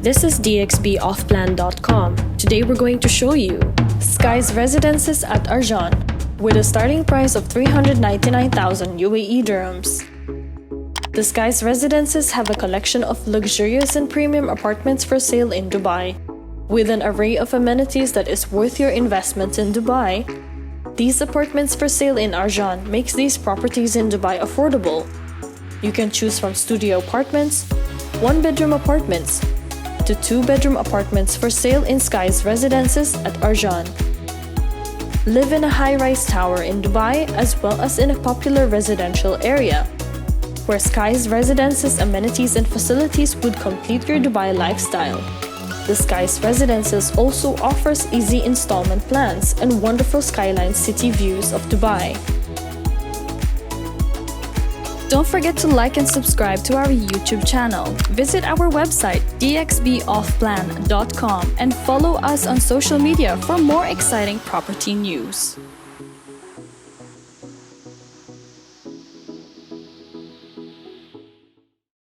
This is dxboffplan.com. Today we're going to show you Skyz Residences at Arjan with a starting price of 399,000 UAE dirhams. The Skyz Residences have a collection of luxurious and premium apartments for sale in Dubai. With an array of amenities that is worth your investment in Dubai, these apartments for sale in Arjan makes these properties in Dubai affordable. You can choose from studio apartments, one-bedroom apartments, to two-bedroom apartments for sale in Skyz Residences at Arjan. Live in a high-rise tower in Dubai as well as in a popular residential area, where Skyz Residences amenities and facilities would complete your Dubai lifestyle. The Skyz Residences also offers easy installment plans and wonderful skyline city views of Dubai. Don't forget to like and subscribe to our YouTube channel. Visit our website dxboffplan.com and follow us on social media for more exciting property news.